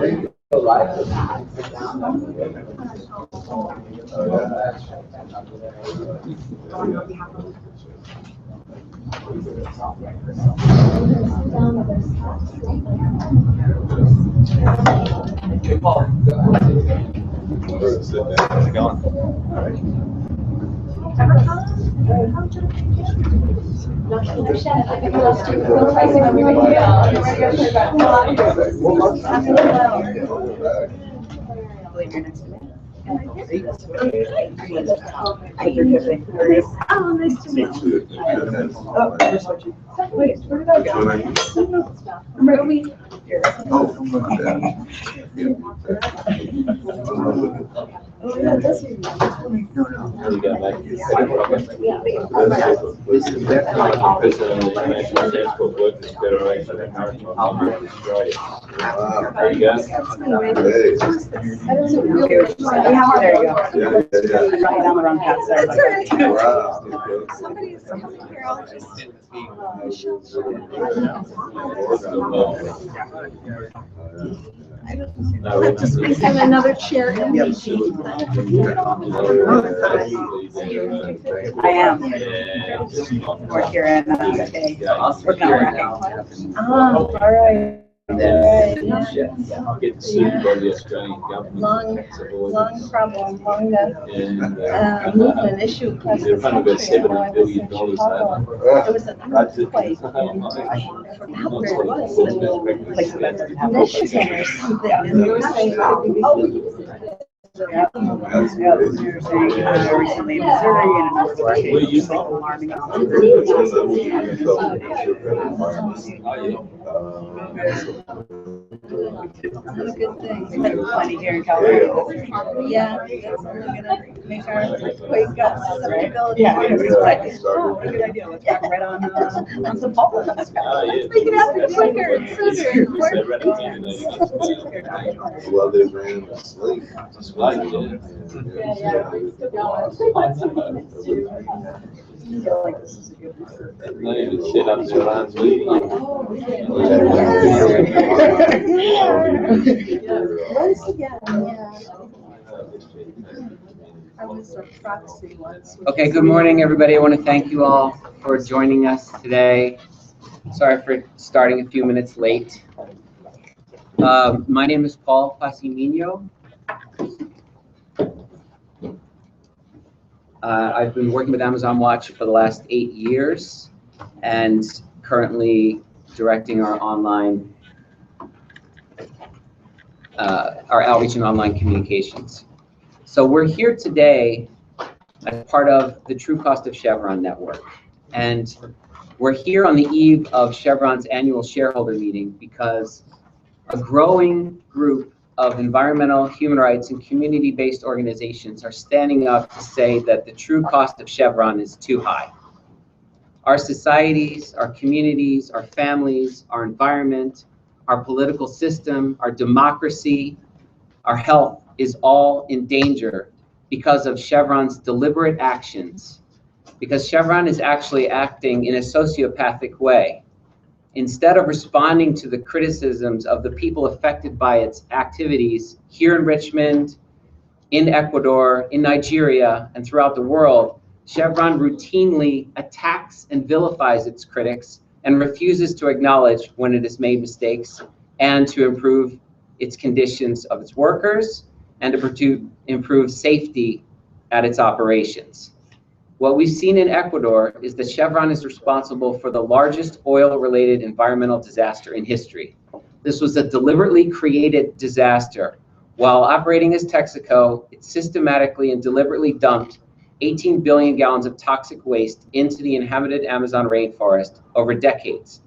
Hey, Paul. How's it going? Oh, nice to meet you. Wait, where did I go? Where are we? Oh, yeah, that's it. There you go. Right on the wrong path, sorry. Somebody's coming here, I'll just. I'm another chair in I am. We're here in we're not working. Oh, all right. Get sued by the Australian government. Long problem, long movement issue across the country. It was an earthquake. I forgot where it was. Michigan or something. And they were saying, recently in Missouri and in North Carolina, alarming all over. That's a good thing. We've been plenty here in California. Yeah, that's only gonna make our earthquake susceptibility. Yeah, it's like, oh, good idea. Let's back right on some bubble. Let's make it happen quicker and sooner. Well, they ran to sleep. Shit up their lines leading. Okay, good morning, everybody. I want to thank you all for joining us today. Sorry for starting a few minutes late. My name is Paul Pasimino. I've been working with Amazon Watch for the last 8 years and currently directing our online, our outreach and online communications. So we're here today as part of the True Cost of Chevron network. And we're here on the eve of Chevron's annual shareholder meeting because a growing group of environmental, human rights, and community-based organizations are standing up to say that the true cost of Chevron is too high. Our societies, our communities, our families, our environment, our political system, our democracy, our health is all in danger because of Chevron's deliberate actions, because Chevron is actually acting in a sociopathic way. Instead of responding to the criticisms of the people affected by its activities here in Richmond, in Ecuador, in Nigeria, and throughout the world, Chevron routinely attacks and vilifies its critics and refuses to acknowledge when it has made mistakes and to improve its conditions of its workers and to improve safety at its operations. What we've seen in Ecuador is that Chevron is responsible for the largest oil-related environmental disaster in history. This was a deliberately created disaster. While operating as Texaco, it systematically and deliberately dumped 18 billion gallons of toxic waste into the inhabited Amazon rainforest over decades.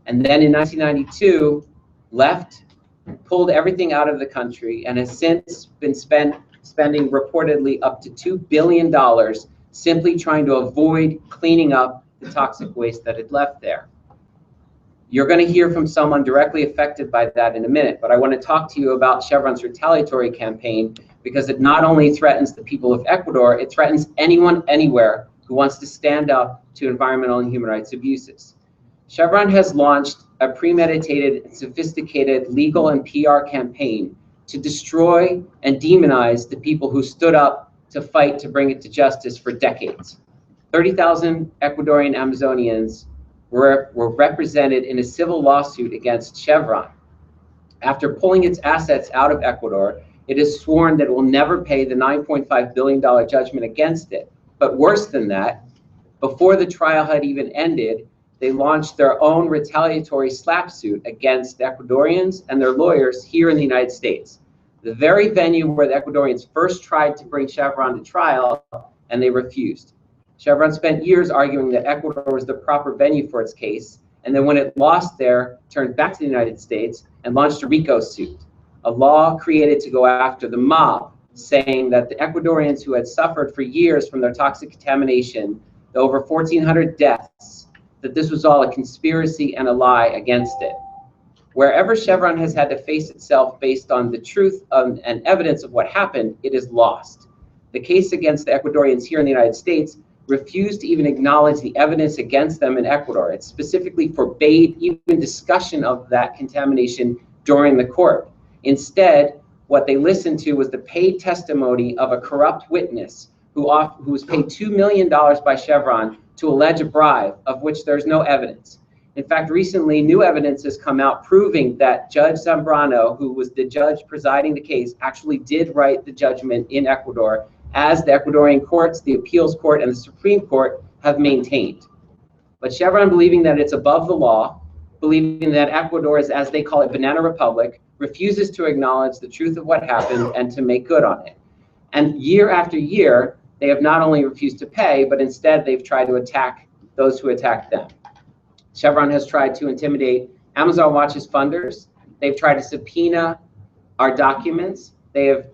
And then in 1992, left, pulled everything out of the country, and has since been spending reportedly up to $2 billion simply trying to avoid cleaning up the toxic waste that had left there. You're going to hear from someone directly affected by that in a minute, but I want to talk to you about Chevron's retaliatory campaign because it not only threatens the people of Ecuador, it threatens anyone, anywhere who wants to stand up to environmental and human rights abuses. Chevron has launched a premeditated and sophisticated legal and PR campaign to destroy and demonize the people who stood up to fight to bring it to justice for decades. 30,000 Ecuadorian Amazonians were represented in a civil lawsuit against Chevron. After pulling its assets out of Ecuador, it is sworn that it will never pay the $9.5 billion judgment against it. But worse than that, before the trial had even ended, they launched their own retaliatory slap suit against Ecuadorians and their lawyers here in the United States, the very venue where the Ecuadorians first tried to bring Chevron to trial, and they refused. Chevron spent years arguing that Ecuador was the proper venue for its case, and then when it lost there, turned back to the United States and launched a RICO suit, a law created to go after the mob, saying that the Ecuadorians who had suffered for years from their toxic contamination, the over 1,400 deaths, that this was all a conspiracy and a lie against it. Wherever Chevron has had to face itself based on the truth and evidence of what happened, it is lost. The case against the Ecuadorians here in the United States refused to even acknowledge the evidence against them in Ecuador. It specifically forbade even discussion of that contamination during the court. Instead, what they listened to was the paid testimony of a corrupt witness who was paid $2 million by Chevron to allege a bribe, of which there's no evidence. In fact, recently, new evidence has come out proving that Judge Zambrano, who was the judge presiding the case, actually did write the judgment in Ecuador, as the Ecuadorian courts, the appeals court, and the Supreme Court have maintained. But Chevron, believing that it's above the law, believing that Ecuador is, as they call it, banana republic, refuses to acknowledge the truth of what happened and to make good on it. And year after year, they have not only refused to pay, but instead they've tried to attack those who attacked them. Chevron has tried to intimidate Amazon Watch's funders. They've tried to subpoena our documents. They have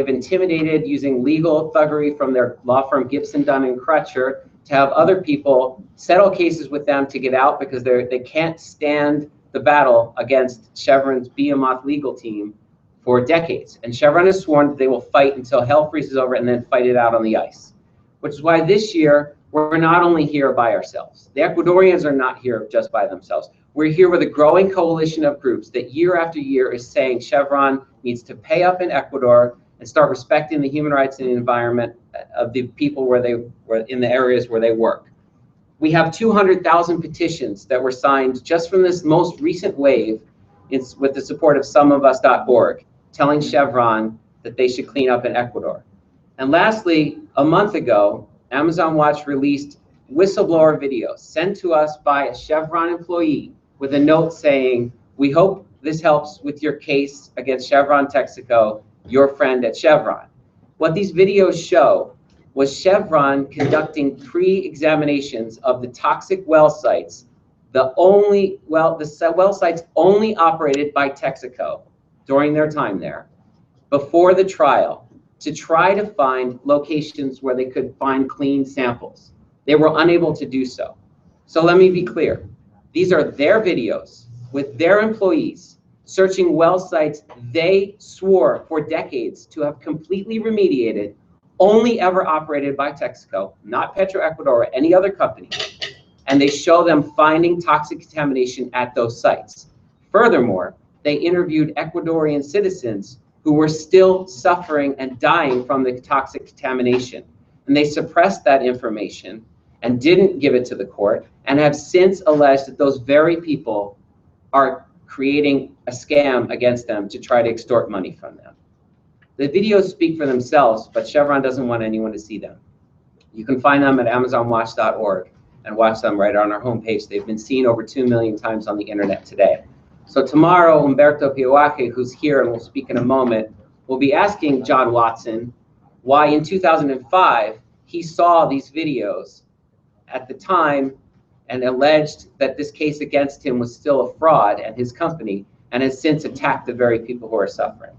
intimidated using legal thuggery from their law firm Gibson, Dunn and Crutcher to have other people settle cases with them to get out because they can't stand the battle against Chevron's behemoth legal team for decades. And Chevron has sworn that they will fight until hell freezes over and then fight it out on the ice. Which is why this year, we're not only here by ourselves. The Ecuadorians are not here just by themselves. We're here with a growing coalition of groups that year after year is saying Chevron needs to pay up in Ecuador and start respecting the human rights and the environment of the people where they were in the areas where they work. We have 200,000 petitions that were signed just from this most recent wave with the support of someofus.org, telling Chevron that they should clean up in Ecuador. And lastly, a month ago, Amazon Watch released whistleblower videos sent to us by a Chevron employee with a note saying, "We hope this helps with your case against Chevron Texaco, your friend at Chevron." What these videos show was Chevron conducting pre-examinations of the toxic well sites, the well sites only operated by Texaco during their time there, before the trial, to try to find locations where they could find clean samples. They were unable to do so. So let me be clear. These are their videos with their employees searching well sites they swore for decades to have completely remediated, only ever operated by Texaco, not Petroecuador or any other company. And they show them finding toxic contamination at those sites. Furthermore, they interviewed Ecuadorian citizens who were still suffering and dying from the toxic contamination. And they suppressed that information and didn't give it to the court, and have since alleged that those very people are creating a scam against them to try to extort money from them. The videos speak for themselves, but Chevron doesn't want anyone to see them. You can find them at amazonwatch.org and watch them right on our homepage. They've been seen over 2 million times on the internet today. So tomorrow, Humberto Pioaque, who's here and will speak in a moment, will be asking John Watson why in 2005 he saw these videos at the time and alleged that this case against him was still a fraud and his company, and has since attacked the very people who are suffering.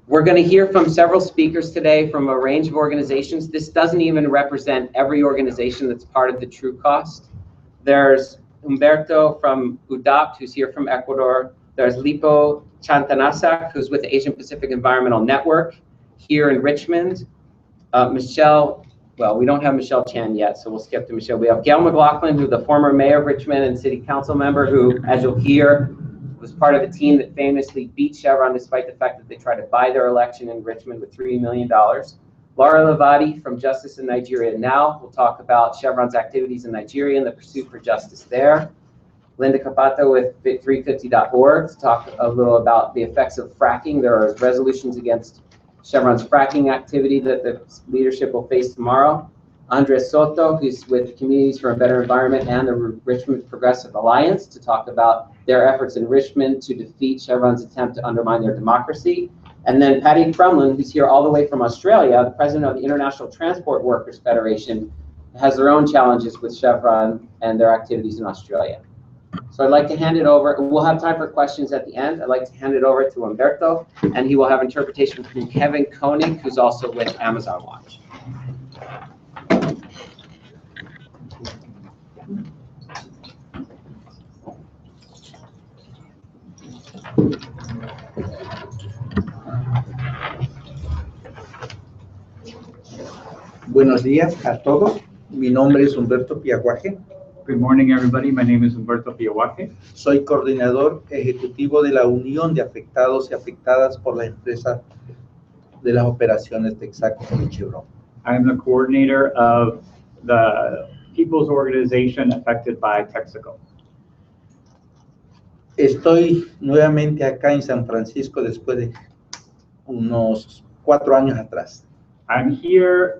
We're going to hear from several speakers today from a range of organizations. This doesn't even represent every organization that's part of the True Cost. There's Humberto from UDAPT, who's here from Ecuador. There's Lipo Chantanasak, who's with the Asian Pacific Environmental Network here in Richmond. Michelle well, we don't have Michelle Chan yet, so we'll skip to Michelle. We have Gail McLaughlin, who's the former mayor of Richmond and city council member, who, as you'll hear, was part of a team that famously beat Chevron despite the fact that they tried to buy their election in Richmond with $3 million. Laura Levati from Justice in Nigeria Now will talk about Chevron's activities in Nigeria and the pursuit for justice there. Linda Capata with 350.org to talk a little about the effects of fracking. There are resolutions against Chevron's fracking activity that the leadership will face tomorrow. Andres Soto, who's with Communities for a Better Environment and the Richmond Progressive Alliance, to talk about their efforts in Richmond to defeat Chevron's attempt to undermine their democracy. And then Patty Crumlin, who's here all the way from Australia, the president of the International Transport Workers Federation, has their own challenges with Chevron and their activities in Australia. So I'd like to hand it over. We'll have time for questions at the end. I'd like to hand it over to Humberto, and he will have interpretation from Kevin Koenig, who's also with Amazon Watch. Buenos días a todos. Mi nombre es Humberto Piaguaje. Good morning, everybody. My name is Humberto Piaguaje. Soy coordinador ejecutivo de la Unión de Afectados y Afectadas por la empresa de las operaciones Texaco y Chevron. I am the coordinator of the people's organization affected by Texaco. Estoy nuevamente acá en San Francisco después de unos 4 años atrás. I'm here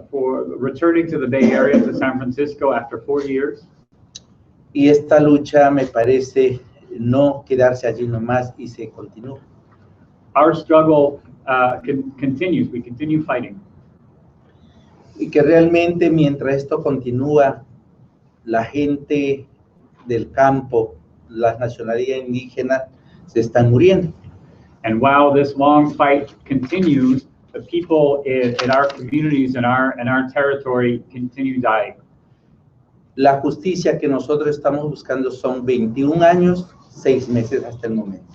for returning to the Bay Area, to San Francisco, after 4 years. Y esta lucha me parece no quedarse allí nomás y se continúa. Our struggle continues. We continue fighting. Y que realmente mientras esto continúa, la gente del campo, las nacionalidades indígenas, se están muriendo. And while this long fight continues, the people in our communities and our territory continue dying. La justicia que nosotros estamos buscando son 21 años, 6 meses hasta el momento.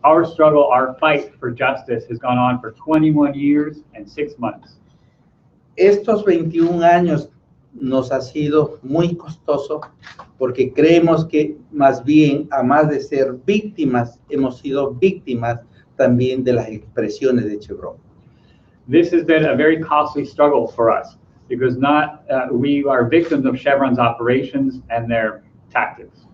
Our struggle, our fight for justice has gone on for 21 years and 6 months. Estos 21 años nos ha sido muy costoso porque creemos que más bien, a más de ser víctimas, hemos sido víctimas también de las expresiones de Chevron. This has been a very costly struggle for us because we are victims of Chevron's operations and their tactics.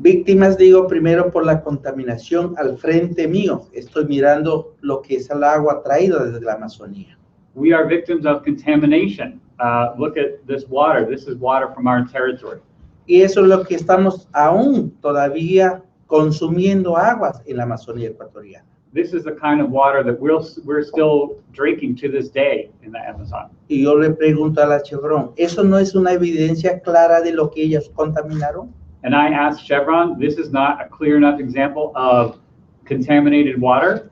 Víctimas, digo, primero por la contaminación al frente mío. Estoy mirando lo que es el agua traída desde la Amazonía. We are victims of contamination. Look at this water. This is water from our territory. Y eso es lo que estamos aún todavía consumiendo aguas en la Amazonía ecuatoriana. This is the kind of water that we're still drinking to this day in the Amazon. Y yo le pregunto a la Chevron, ¿eso no es una evidencia clara de lo que ellos contaminaron? And I asked Chevron, this is not a clear enough example of contaminated water?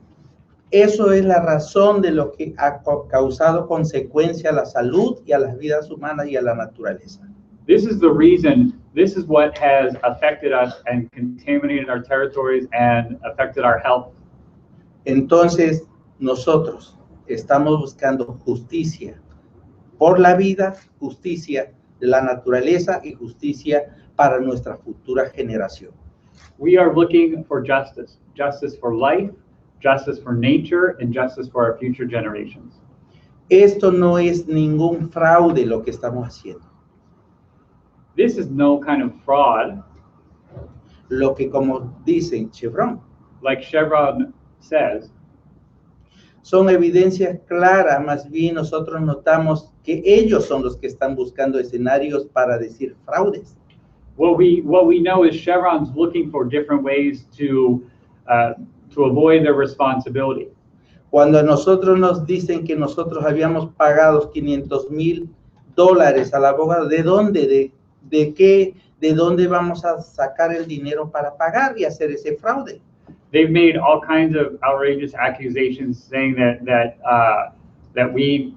Eso es la razón de lo que ha causado consecuencia a la salud y a las vidas humanas y a la naturaleza. This is the reason, this is what has affected us and contaminated our territories and affected our health. Entonces, nosotros estamos buscando justicia por la vida, justicia de la naturaleza y justicia para nuestra futura generación. We are looking for justice, justice for life, justice for nature, and justice for our future generations. Esto no es ningún fraude lo que estamos haciendo. This is no kind of fraud. Lo que, como dicen Chevron, Like Chevron says, son evidencias claras. Más bien nosotros notamos que ellos son los que están buscando escenarios para decir fraudes. what we know is Chevron's looking for different ways to avoid their responsibility. Cuando a nosotros nos dicen que nosotros habíamos pagado $500,000 al abogado, ¿de dónde? ¿De qué? ¿De dónde vamos a sacar el dinero para pagar y hacer ese fraude? They've made all kinds of outrageous accusations saying that we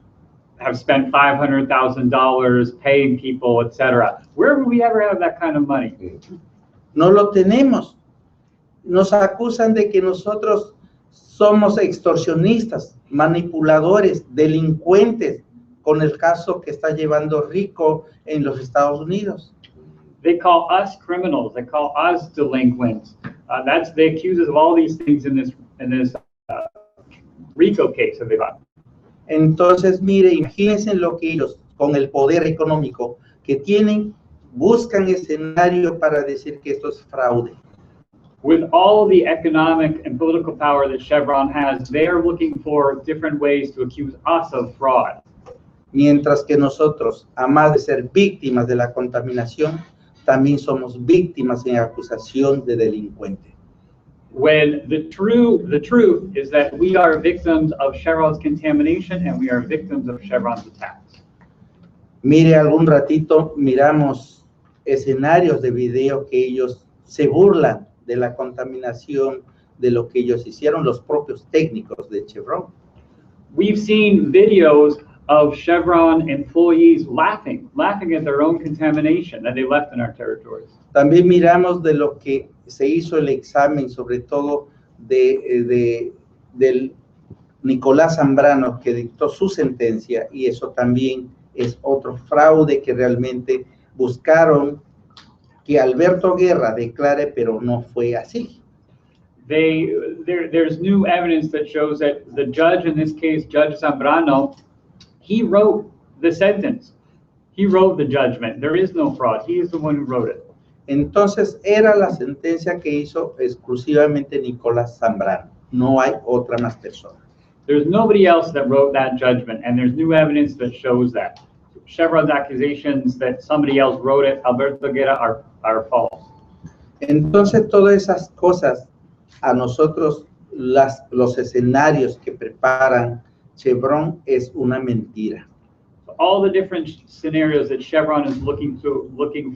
have spent $500,000 paying people, etc. Where would we ever have that kind of money? No lo tenemos. Nos acusan de que nosotros somos extorsionistas, manipuladores, delincuentes, con el caso que está llevando Rico en los Estados Unidos. They call us criminals. They call us delinquents. They accuse us of all these things in this RICO case that they got. Entonces, mire, imagínense lo que ellos, con el poder económico que tienen, buscan escenario para decir que esto es fraude. With all the economic and political power that Chevron has, they are looking for different ways to accuse us of fraud. Mientras que nosotros, además de ser víctimas de la contaminación, también somos víctimas en acusación de delincuente. When the truth is that we are victims of Chevron's contamination and we are victims of Chevron's attacks. Mire, algún ratito miramos escenarios de video que ellos se burlan de la contaminación de lo que ellos hicieron, los propios técnicos de Chevron. We've seen videos of Chevron employees laughing at their own contamination that they left in our territories. También miramos de lo que se hizo el examen, sobre todo del Nicolás Zambrano, que dictó su sentencia, y eso también es otro fraude que realmente buscaron que Alberto Guerra declare, pero no fue así. There's new evidence that shows that the judge in this case, Judge Zambrano, he wrote the sentence. He wrote the judgment. There is no fraud. He is the one who wrote it. Entonces, era la sentencia que hizo exclusivamente Nicolás Zambrano. No hay otra más persona. There's nobody else that wrote that judgment, and there's new evidence that shows that. Chevron's accusations that somebody else wrote it, Alberto Guerra, are false. Entonces, todas esas cosas, a nosotros, los escenarios que preparan Chevron es una mentira. All the different scenarios that Chevron is looking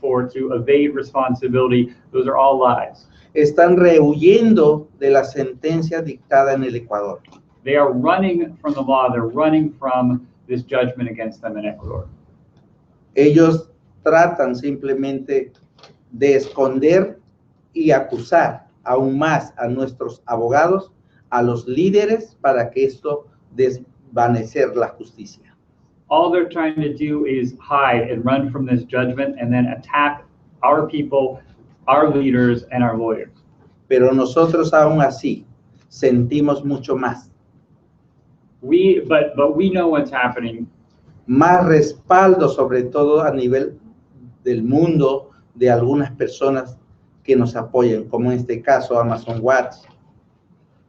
for to evade responsibility, those are all lies. Están rehuyendo de la sentencia dictada en el Ecuador. They are running from the law. They're running from this judgment against them in Ecuador. Ellos tratan simplemente de esconder y acusar aún más a nuestros abogados, a los líderes, para que esto desvanecer la justicia. All they're trying to do is hide and run from this judgment and then attack our people, our leaders, and our lawyers. Pero nosotros aún así sentimos mucho más. But we know what's happening. Más respaldo, sobre todo a nivel del mundo, de algunas personas que nos apoyan, como en este caso Amazon Watch.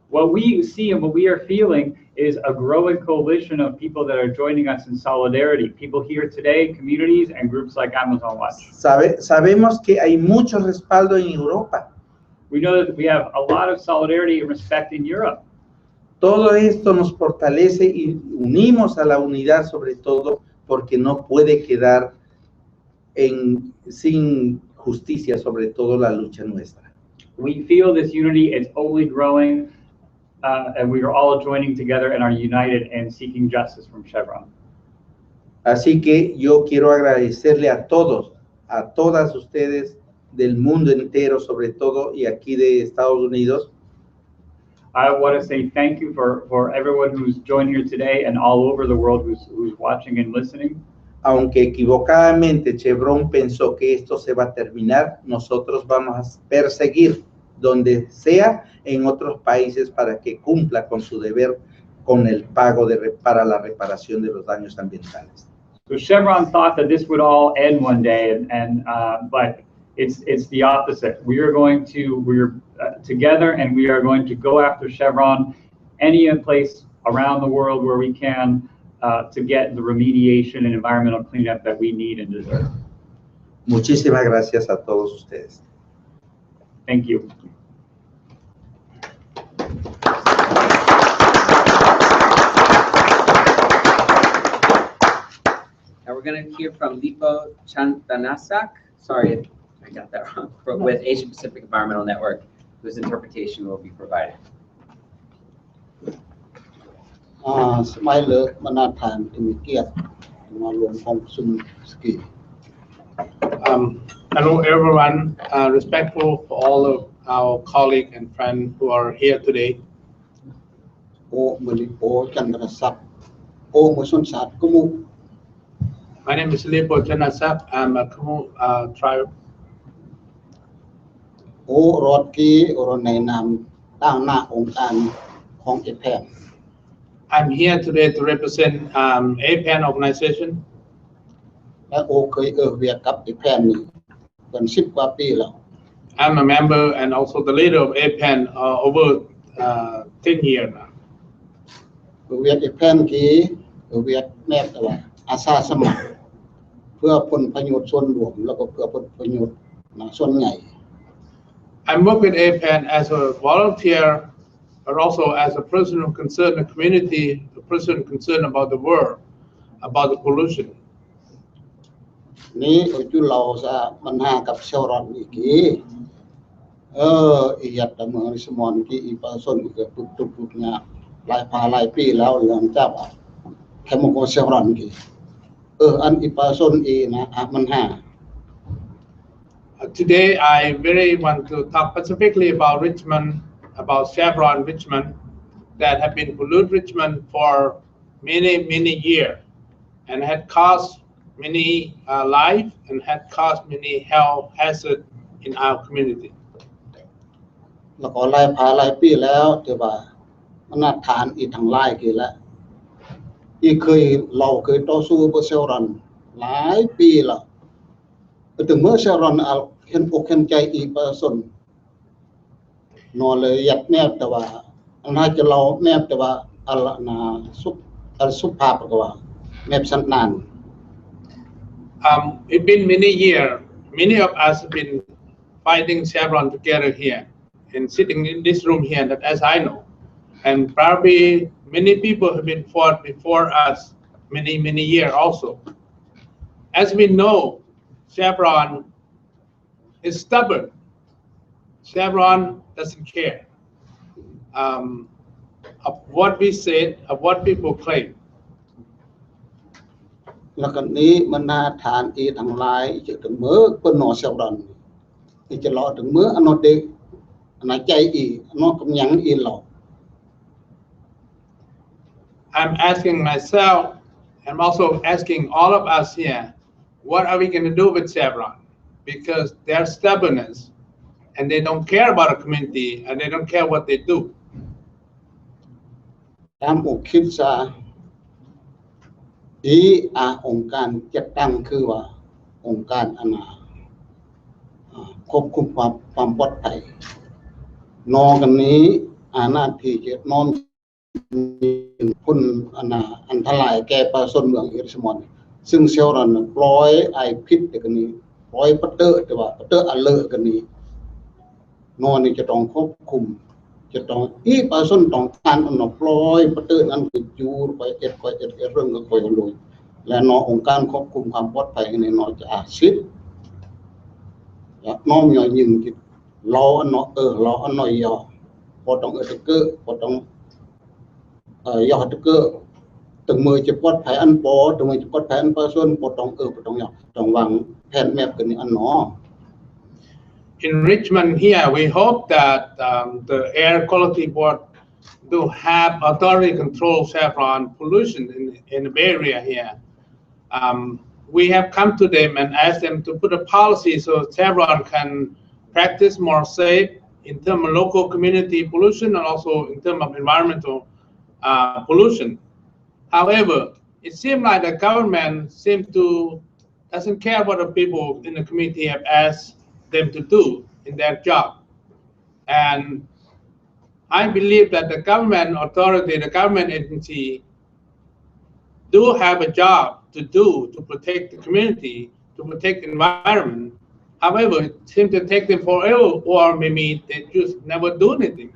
What we see and what we are feeling is a growing coalition of people that are joining us in solidarity. People here today, communities, and groups like Amazon Watch. Sabemos que hay mucho respaldo en Europa. We know that we have a lot of solidarity and respect in Europe. Todo esto nos fortalece y unimos a la unidad, sobre todo porque no puede quedar sin justicia, sobre todo la lucha nuestra. We feel this unity is only growing, and we are all joining together and are united in seeking justice from Chevron. Así que yo quiero agradecerle a todos, a todas ustedes del mundo entero, sobre todo, y aquí de Estados Unidos. I want to say thank you for everyone who's joined here today and all over the world who's watching and listening. Aunque equivocadamente Chevron pensó que esto se va a terminar, nosotros vamos a perseguir donde sea en otros países para que cumpla con su deber con el pago para la reparación de los daños ambientales. So Chevron thought that this would all end one day, but it's the opposite. We're together, and we are going to go after Chevron any place around the world where we can to get the remediation and environmental cleanup that we need and deserve. Muchísimas gracias a todos ustedes. Thank you. Now we're going to hear from Lipo Chantanasak. Sorry, I got that wrong. With Asia Pacific Environmental Network, whose interpretation will be provided. Smile Manathan in Kiev, Hello, everyone. Respectful for all of our colleagues and friends who are here today. O Malipo Chandra Sap, O Musun Sat Kumu, My name is Leopold Janasap. I'm a tribe. โอ้รถกี้รถในนามตั้งหน้าองค์การของเอแพน I'm here today to represent APAN organization. และโอเคยเวียกับเอแพนนี่เป็น10 กว่าปีแล้ว I'm a member and also the leader of APAN over 10 years now. เวียเอแพนกี้เวียแนบแต่ว่าอาสาสมัครเพื่อผลประโยชน์ส่วนรวมแล้วก็เพื่อผลประโยชน์ส่วนใหญ่ I'm working with APAN as a volunteer, but also as a person who concerned the community, a person concerned about the world, about the pollution. นี่จุเราจะปัญหากับเชลรอนอีกทีอีหยัดเมืองริชมอนด์ที่อีปาส่วนอีกตุกเนี่ยหลายปีแล้วเรื่องจับแค่มองเชลรอนกี่อันอีปาส่วนอีนะมันหา Today, I really want to talk specifically about Richmond, about Chevron Richmond, that have been polluted Richmond for many years, and had caused many life and had caused many health hazards in our community. แล้วก็หลายปีแล้วแต่ว่ามันน่าทานอีทางไล่กี่แล้วอีเราเคยต่อสู้เพื่อเชลรอนหลายปีแล้วถึงเมื่อเชลรอนเห็นอกเห็นใจอีปาส่วนนอนเลยยัดแนบแต่ว่าอันน่าจะเราแนบแต่ว่าสุภาพกว่าแนบสันนาน It's been many years. Many of us have been fighting Chevron together here and sitting in this room here, that as I know. And probably many people have been fought before us many years also. As we know, Chevron is stubborn. Chevron doesn't care of what we said, of what people claim. แล้วกันนี้มันน่าทานอีทางไลน์จะถึงเมื่อคนนอเชลรอนที่จะรอถึงเมื่ออนอเด็กอนใจอีนอกำยังอีหลอก I'm asking myself, I'm also asking all of us here, what are we going to do with Chevron? Because their stubbornness, and they don't care about a community, and they don't care what they do. ตามอกคิดซะที่องค์การจัดตั้งคือว่าองค์การควบคุมความปลอดภัยนอกันนี้หน้าที่จะนอนพุ่นอันทลายแก่ประชาชนเมืองริชมอนด์ซึ่งเชลรอนปล่อยไอพิษกันนี้ปล่อยปัตเตอร์แต่ว่าปัตเตอร์เลอร์กันนี้นอนี่จะต้องควบคุมจะต้องประชาชนต้องการปล่อยปัตเตอร์นั้นไปจูไปเอ็ดเรื่องก็คอยกันเลยและนอองค์การควบคุมความปลอดภัยในนอจะชิดน้องย่อยยิงที่รออันรออันน้อยย่อพอต้องตะเกอพอต้องย่อตะเกอถึงมือจะปลอดภัยอันปอถึงมือจะปลอดภัยอันประชาชนพอต้องพอต้องย่อต้องวางแผนแมพกันนี่อันน้อ In Richmond here, we hope that the Air Quality Board do have authority control Chevron pollution in the Bay Area here. We have come to them and asked them to put a policy so Chevron can practice more safe in terms of local community pollution and also in terms of environmental pollution. However, it seems like the government doesn't care what the people in the community have asked them to do in their job. And I believe that the government authority, the government agency do have a job to do to protect the community, to protect the environment. However, it seems to take them forever, or maybe they just never do anything.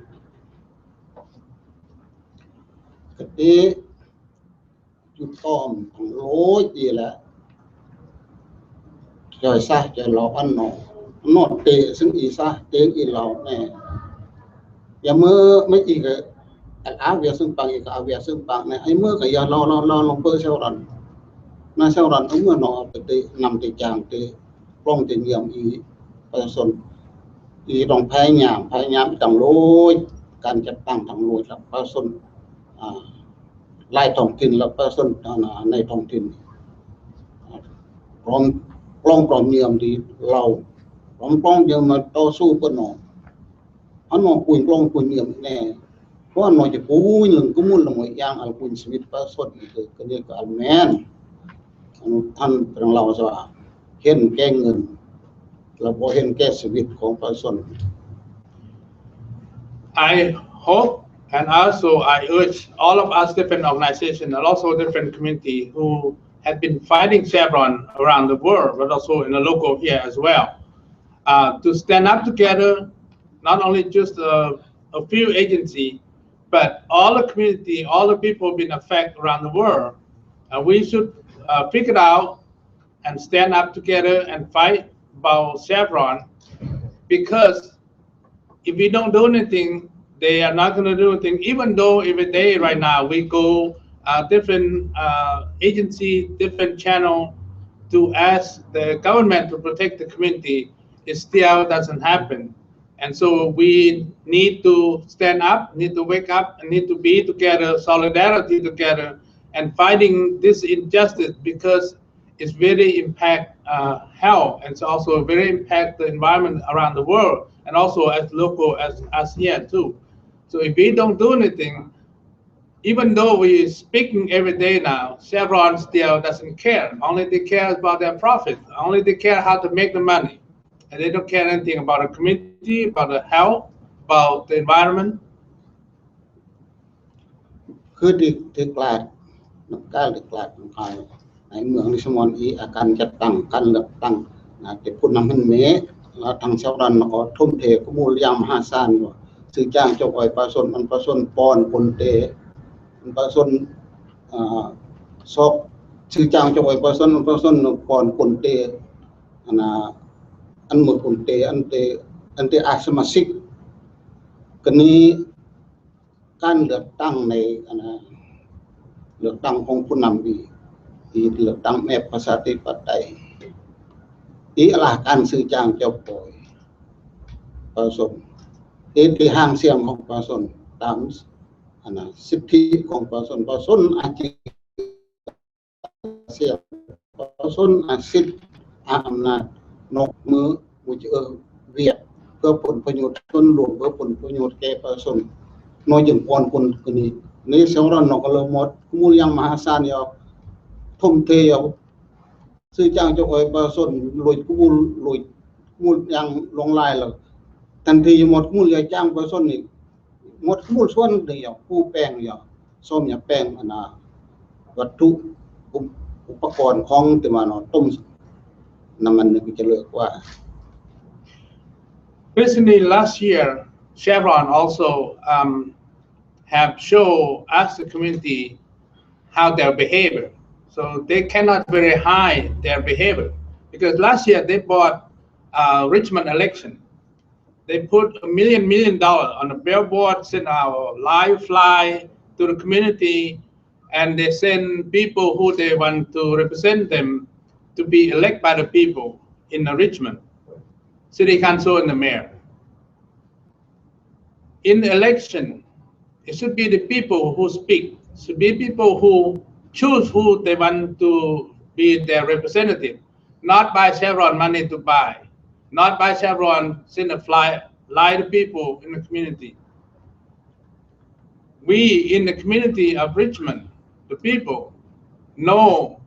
จุดต้อมของโลจีแหละจอยซะจะรออันนอเตะซึ่งอีซะเตงอีเราแน่อย่าเมื่อไม่อีกอาเวียซึ่งปังอีกอาเวียซึ่งปังเนี่ยไอ้เมื่อกับอย่าเราลงเพื่อเชลรอนน่าเชลรอนเมื่อนอไปนำไปจางไปปล้องเยี่ยมอีประชาชนอีต้องพยายามต่างโลยการจัดตั้งต่างโลยครับประชาชนไล่ท้องถิ่นแล้วประชาชนในท้องถิ่น พร้อมปล้องปลอมเนียมดีเราพร้อมปล้องเดียวมาต่อสู้เพื่อนองอันนองคุยปล้องคุยเนียมแน่เพราะนองจะพูดหนึ่งก็มุ่งลงอย่างอัลกุนสวิตประสดอีกก็เรียกอัลแมนท่านเป็นเราสว่าเห็นแก้เงินเราพอเห็นแก้สวิตของประสด I hope and also I urge all of us different organizations and also different community who have been fighting Chevron around the world, but also in the local here as well, to stand up together, not only just a few agencies, but all the community, all the people being affected around the world. We should figure out and stand up together and fight about Chevron, because if we don't do anything, they are not going to do anything. Even though every day right now we go different agency, different channel to ask the government to protect the community, it still doesn't happen. And so we need to stand up, need to wake up, and need to be together, solidarity together, and fighting this injustice, because it's very impact health, and it's also very impact the environment around the world, and also as local as here too. So if we don't do anything, even though we're speaking every day now, Chevron still doesn't care. Only they care about their profit. Only they care how to make the money. And they don't care anything about the community, about the health, about the environment. คือที่กลาดนักการกลาดของไทยในเมืองนิสมอนอีอาการจัดตั้งการเลือกตั้งนะแต่พูดนำมันเมะแล้วทางชาวรันก็ทุ่มเทข้อมูลยามมหาศาลว่าซื้อจ้างเจ้าอ้อยปลาส้นมันปลาส้นปอนปนเตมันปลาส้นซอกซื้อจ้างเจ้าอ้อยปลาส้นมันปลาส้นปอนปนเตอันหมดปนเตอันเตอาสมาชิกกันนี้การเลือกตั้งในเลือกตั้งของผู้นำดีเลือกตั้งแม่ประชาธิปไตยอีหลักการซื้อจ้างเจ้าป่อยปลาส้นที่ห้างเสียงของปลาส้นตามสิทธิของปลาส้นอาชีพเสียงปลาส้นอาชีพอำนาจนกมือมุจเวียดเพื่อผลประโยชน์ส่วนรวมเพื่อผลประโยชน์แก่ปลาส้นน้อยจึงปอนคนคนนี้ในเสียงร้อนนกเลยหมดมูลยังมหาศาลยาวทุ่มเทยาวซื้อจ้างเจ้าอ้อยปลาส้นลอยมูลยังลงลายแล้วทันทีหมดมูลยาจ้างปลาส้นนี่หมดมูลส่วนเดียวผู้แป้งเดียวส้มยาแป้งวัตถุอุปกรณ์ของที่มาต้มน้ำมันนี่จะเลิกว่า Recently, last year, Chevron also have shown us the community how their behavior. So they cannot very hide their behavior, because last year they bought Richmond election. They put $1 million on a billboard, send our live fly to the community, and they send people who they want to represent them to be elected by the people in Richmond, city council and the mayor. In the election, it should be the people who speak, should be people who choose who they want to be their representative, not by Chevron money to buy, not by Chevron send a lie to people in the community. We in the community of Richmond, the people, know,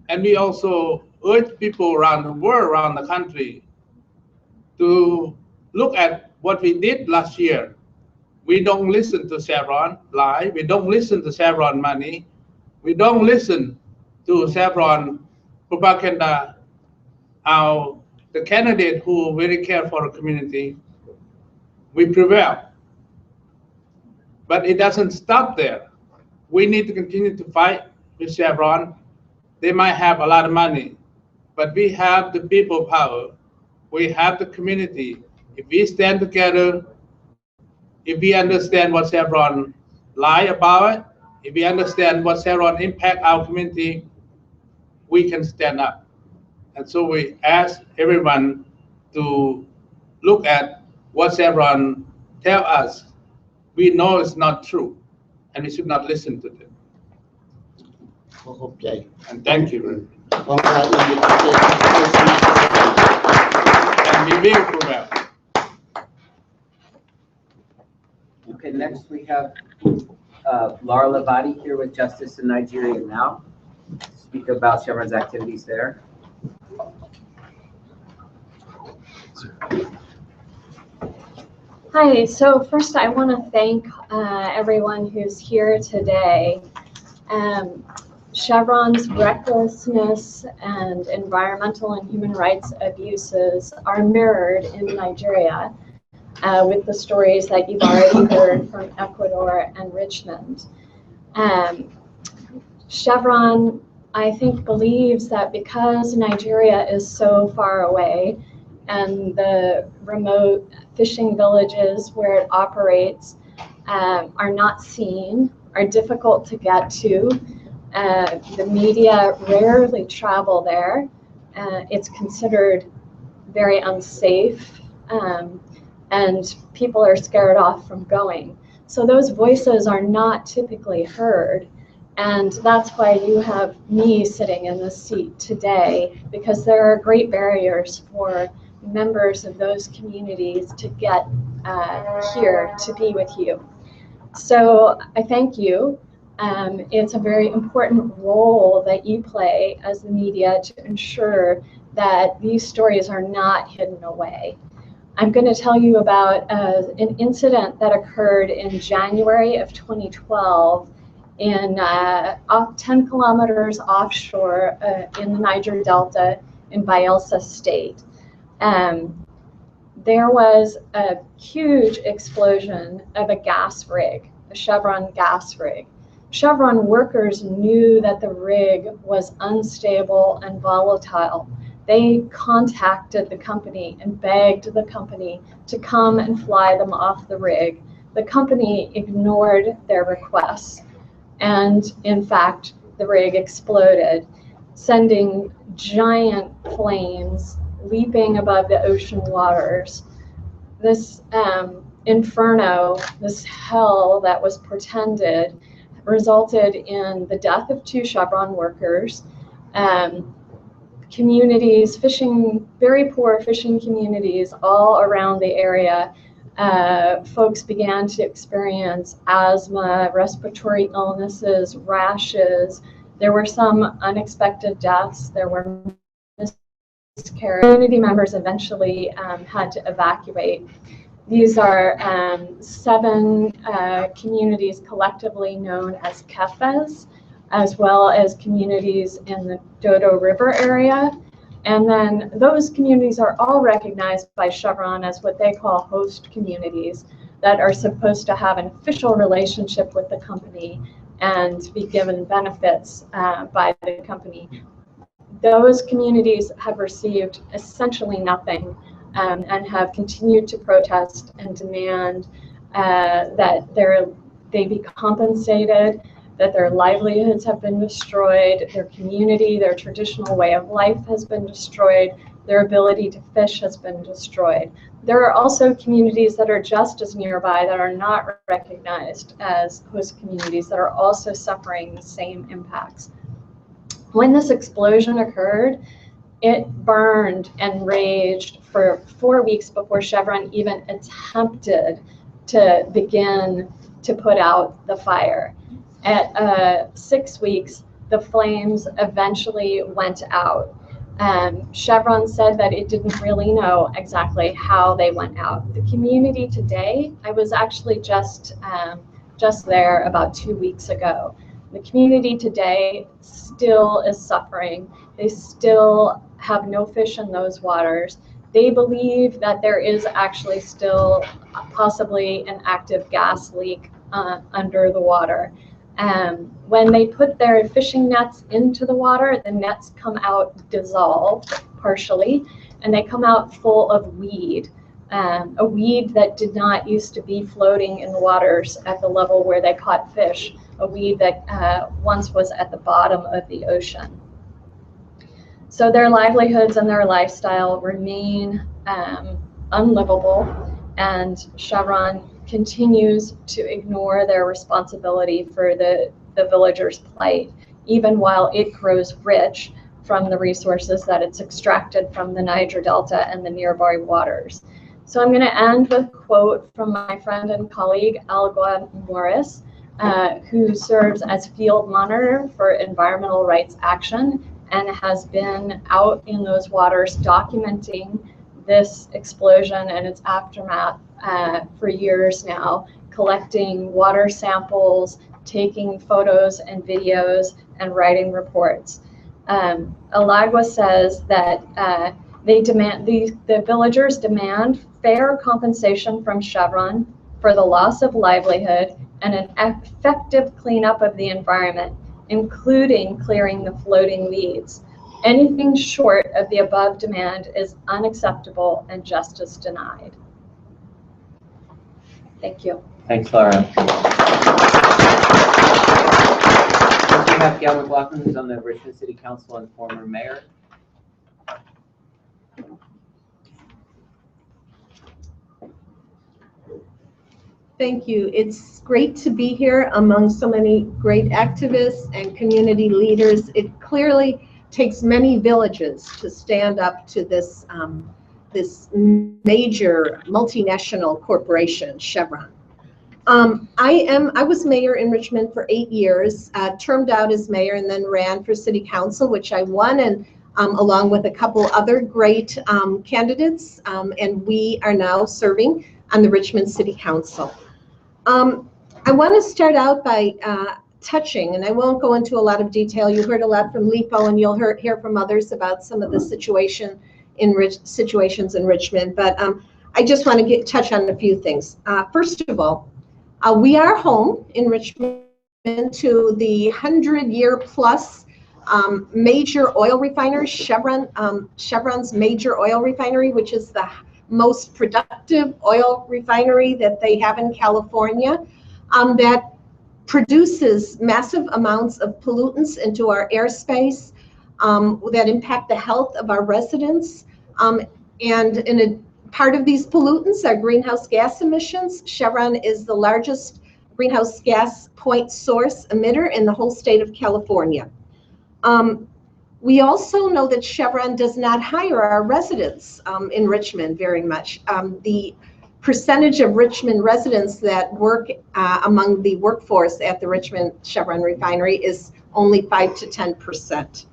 and we also urge people around the world, around the country, to look at what we did last year. We don't listen to Chevron lie. We don't listen to Chevron money. We don't listen to Chevron propaganda. The candidate who really care for the community, we prevail. But it doesn't stop there. We need to continue to fight with Chevron. They might have a lot of money, but we have the people power. We have the community. If we stand together, if we understand what Chevron lie about it, if we understand what Chevron impact our community, we can stand up. And so we ask everyone to look at what Chevron tell us. We know it's not true, and we should not listen to them. And thank you very much. ของเราอินดิเคเตอร์ให้สนับสนุน And we will prevail. Okay, next we have Laura Levati here with Justice in Nigeria Now to speak about Chevron's activities there. Hi, so first I want to thank everyone who's here today. Chevron's recklessness and environmental and human rights abuses are mirrored in Nigeria with the stories that you've already heard from Ecuador and Richmond. Chevron, I think, believes that because Nigeria is so far away and the remote fishing villages where it operates are not seen, are difficult to get to, the media rarely travel there. It's considered very unsafe, and people are scared off from going. So those voices are not typically heard. And that's why you have me sitting in this seat today, because there are great barriers for members of those communities to get here to be with you. So I thank you. It's a very important role that you play as the media to ensure that these stories are not hidden away. I'm going to tell you about an incident that occurred in January of 2012 in 10 kilometers offshore in the Niger Delta in Bayelsa State. There was a huge explosion of a gas rig, a Chevron gas rig. Chevron workers knew that the rig was unstable and volatile. They contacted the company and begged the company to come and fly them off the rig. The company ignored their requests. And in fact, the rig exploded, sending giant flames leaping above the ocean waters. This inferno, this hell that was portended, resulted in the death of 2 Chevron workers. Communities, very poor fishing communities all around the area, folks began to experience asthma, respiratory illnesses, rashes. There were some unexpected deaths. There were miscarriages. Community members eventually had to evacuate. These are 7 communities collectively known as Kefes, as well as communities in the Dodo River area. And then those communities are all recognized by Chevron as what they call host communities that are supposed to have an official relationship with the company and be given benefits by the company. Those communities have received essentially nothing and have continued to protest and demand that they be compensated, that their livelihoods have been destroyed, their community, their traditional way of life has been destroyed, their ability to fish has been destroyed. There are also communities that are just as nearby that are not recognized as host communities that are also suffering the same impacts. When this explosion occurred, it burned and raged for 4 weeks before Chevron even attempted to begin to put out the fire. At 6 weeks, the flames eventually went out. Chevron said that it didn't really know exactly how they went out. The community today, I was actually just there about 2 weeks ago. The community today still is suffering. They still have no fish in those waters. They believe that there is actually still possibly an active gas leak under the water. When they put their fishing nets into the water, the nets come out dissolved partially, and they come out full of weed, a weed that did not used to be floating in the waters at the level where they caught fish, a weed that once was at the bottom of the ocean. So their livelihoods and their lifestyle remain unlivable, and Chevron continues to ignore their responsibility for the villagers' plight, even while it grows rich from the resources that it's extracted from the Niger Delta and the nearby waters. So I'm going to end with a quote from my friend and colleague, Algua Morris, who serves as field monitor for environmental rights action and has been out in those waters documenting this explosion and its aftermath for years now, collecting water samples, taking photos and videos, and writing reports. Alagua says that the villagers demand fair compensation from Chevron for the loss of livelihood and an effective cleanup of the environment, including clearing the floating weeds. Anything short of the above demand is unacceptable and justice denied. Thank you. Thanks, Laura. Next we have Gail McLaughlin, who's on the Richmond City Council and former mayor. Thank you. It's great to be here among so many great activists and community leaders. It clearly takes many villages to stand up to this, this major multinational corporation, Chevron. I was mayor in Richmond for 8 years, termed out as mayor and then ran for city council, which I won, and along with a couple other great candidates, and we are now serving on the Richmond City Council. I want to start out by touching, and I won't go into a lot of detail. You heard a lot from Lipo, and you'll hear from others about some of the situations in Richmond, but I just want to touch on a few things. First of all, we are home in Richmond to the 100-year plus major oil refinery, Chevron's major oil refinery, which is the most productive oil refinery that they have in California, that produces massive amounts of pollutants into our airspace that impact the health of our residents. And in a part of these pollutants are greenhouse gas emissions. Chevron is the largest greenhouse gas point source emitter in the whole state of California. We also know that Chevron does not hire our residents in Richmond very much. The percentage of Richmond residents that work among the workforce at the Richmond Chevron refinery is only 5 to 10%.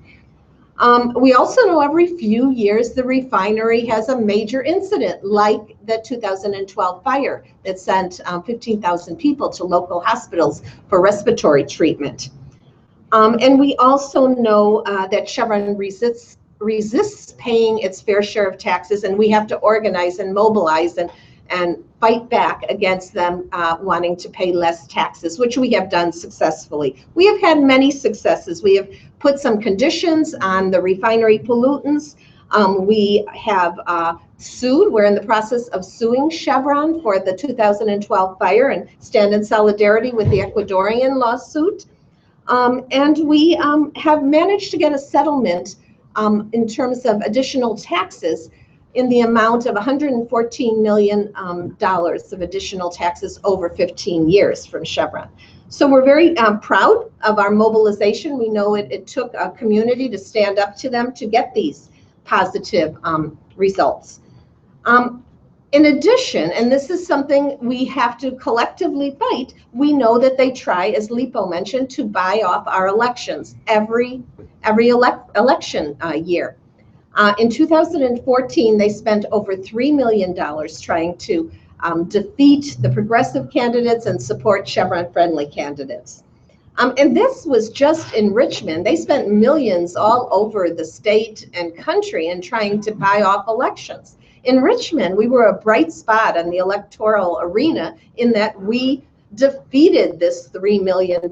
We also know every few years the refinery has a major incident like the 2012 fire that sent 15,000 people to local hospitals for respiratory treatment. And we also know that Chevron resists paying its fair share of taxes, and we have to organize and mobilize and fight back against them wanting to pay less taxes, which we have done successfully. We have had many successes. We have put some conditions on the refinery pollutants. We have sued. We're in the process of suing Chevron for the 2012 fire and stand in solidarity with the Ecuadorian lawsuit. And we have managed to get a settlement in terms of additional taxes in the amount of $114 million of additional taxes over 15 years from Chevron. So we're very proud of our mobilization. We know it took a community to stand up to them to get these positive results. In addition, and this is something we have to collectively fight, we know that they try, as Lipo mentioned, to buy off our elections every election year. In 2014, they spent over $3 million trying to defeat the progressive candidates and support Chevron-friendly candidates. And this was just in Richmond. They spent millions all over the state and country in trying to buy off elections. In Richmond, we were a bright spot on the electoral arena in that we defeated this $3 million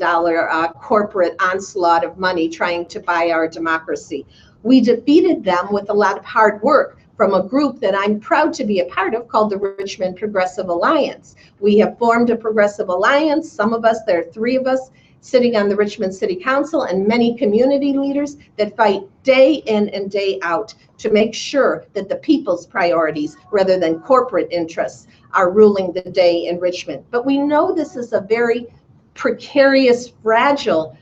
corporate onslaught of money trying to buy our democracy. We defeated them with a lot of hard work from a group that I'm proud to be a part of called the Richmond Progressive Alliance. We have formed a progressive alliance. Some of us, there are 3 of us sitting on the Richmond City Council, and many community leaders that fight day in and day out to make sure that the people's priorities rather than corporate interests are ruling the day in Richmond. But we know this is a very precarious, fragile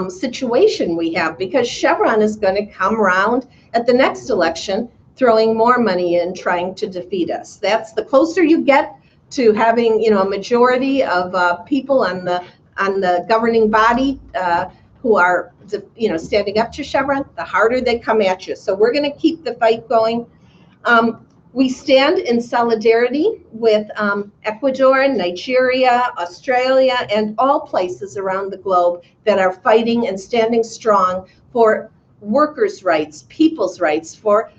situation we have, because Chevron is going to come around at the next election throwing more money in, trying to defeat us. That's the closer you get to having, a majority of people on the governing body who are, standing up to Chevron, the harder they come at you. So we're going to keep the fight going. We stand in solidarity with Ecuador, Nigeria, Australia, and all places around the globe that are fighting and standing strong for workers' rights, people's rights, for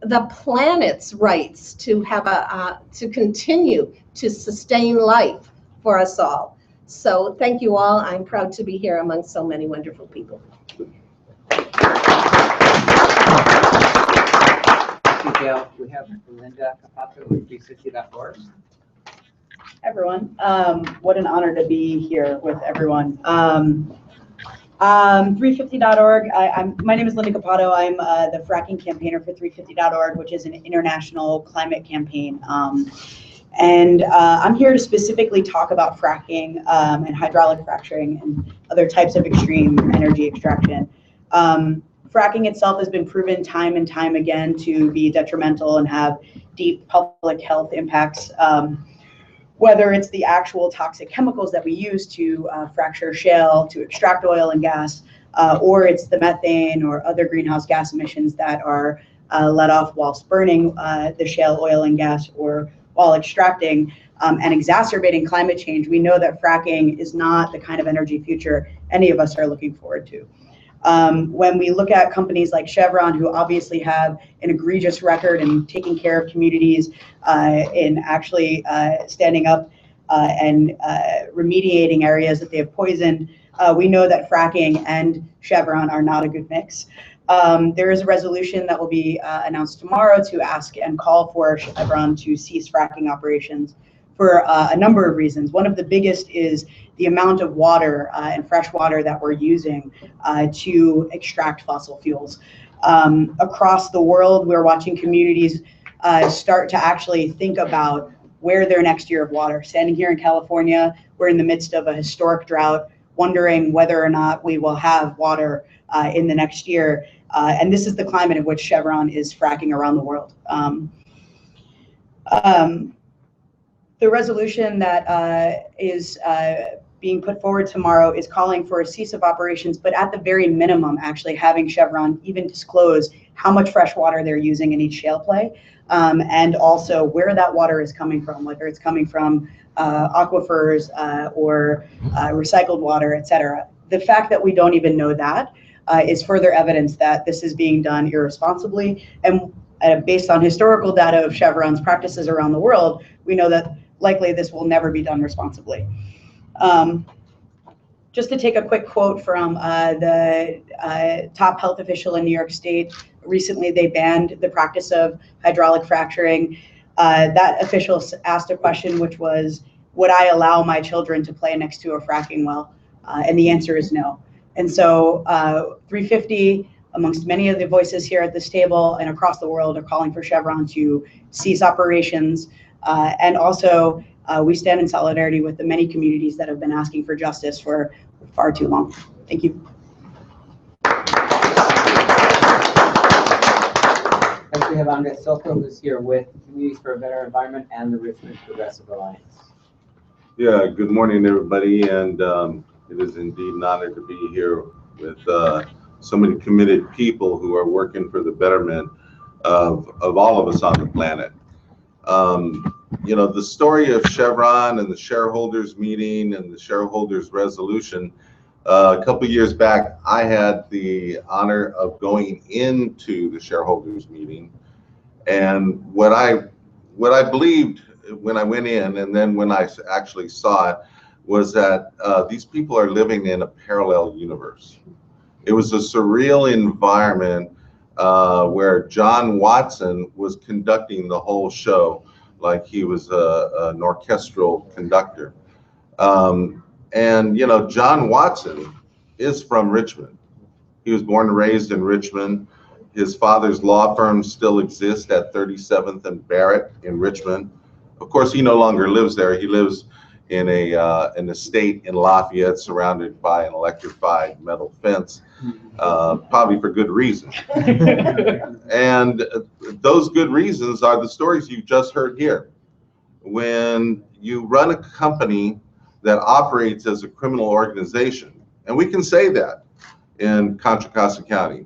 the planet's rights to have to continue to sustain life for us all. So thank you all. I'm proud to be here among so many wonderful people. Gail, we have Linda Capato with 350.org. Everyone, what an honor to be here with everyone. 350.org, my name is Linda Capato. I'm the fracking campaigner for 350.org, which is an international climate campaign. And I'm here to specifically talk about fracking and hydraulic fracturing and other types of extreme energy extraction. Fracking itself has been proven time and time again to be detrimental and have deep public health impacts, whether it's the actual toxic chemicals that we use to fracture shale, to extract oil and gas, or it's the methane or other greenhouse gas emissions that are let off whilst burning the shale oil and gas or while extracting and exacerbating climate change. We know that fracking is not the kind of energy future any of us are looking forward to. When we look at companies like Chevron, who obviously have an egregious record in taking care of communities, in actually standing up and remediating areas that they have poisoned, we know that fracking and Chevron are not a good mix. There is a resolution that will be announced tomorrow to ask and call for Chevron to cease fracking operations for a number of reasons. One of the biggest is the amount of water and fresh water that we're using to extract fossil fuels. Across the world, we're watching communities start to actually think about where their next year of water. Standing here in California, we're in the midst of a historic drought, wondering whether or not we will have water in the next year. And this is the climate in which Chevron is fracking around the world. The resolution that is being put forward tomorrow is calling for a cease of operations, but at the very minimum, actually having Chevron even disclose how much fresh water they're using in each shale play, and also where that water is coming from, whether it's coming from aquifers or recycled water, et cetera. The fact that we don't even know that is further evidence that this is being done irresponsibly. And based on historical data of Chevron's practices around the world, we know that likely this will never be done responsibly. Just to take a quick quote from the top health official in New York State, recently they banned the practice of hydraulic fracturing. That official asked a question, which was, would I allow my children to play next to a fracking well? And the answer is no. And so 350, amongst many of the voices here at this table and across the world, are calling for Chevron to cease operations. And also, we stand in solidarity with the many communities that have been asking for justice for far too long. Thank you. Next, we have Andres Soto, who's here with Communities for a Better Environment and the Richmond Progressive Alliance. Yeah, good morning, everybody, and it is indeed an honor to be here with so many committed people who are working for the betterment of all of us on the planet. You know, the story of Chevron and the shareholders meeting and the shareholders resolution, a couple years back, I had the honor of going into the shareholders meeting, and what I believed when I went in, and then when I actually saw it, was that these people are living in a parallel universe. It was a surreal environment where John Watson was conducting the whole show like he was an orchestral conductor. And, you know, John Watson is from Richmond. He was born and raised in Richmond. His father's law firm still exists at 37th and Barrett in Richmond. Of course, he no longer lives there. He lives in an estate in Lafayette surrounded by an electrified metal fence, probably for good reason. And those good reasons are the stories you just heard here. When you run a company that operates as a criminal organization, and we can say that in Contra Costa County,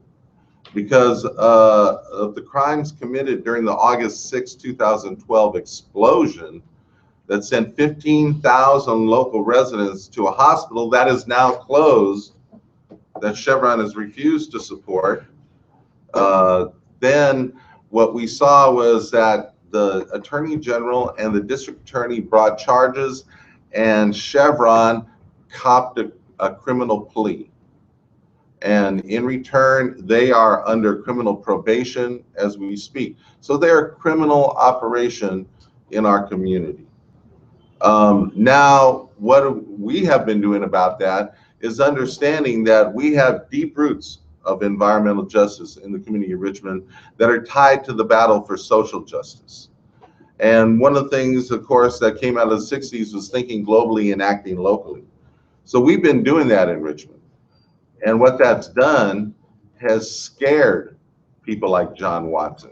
because of the crimes committed during the August 6, 2012 explosion that sent 15,000 local residents to a hospital that is now closed, that Chevron has refused to support. Then what we saw was that the Attorney General and the District Attorney brought charges, and Chevron copped a criminal plea. And in return, they are under criminal probation as we speak. So they're a criminal operation in our community. Now, what we have been doing about that is understanding that we have deep roots of environmental justice in the community of Richmond that are tied to the battle for social justice. And one of the things, of course, that came out of the 60s was thinking globally and acting locally. So we've been doing that in Richmond. And what that's done has scared people like John Watson.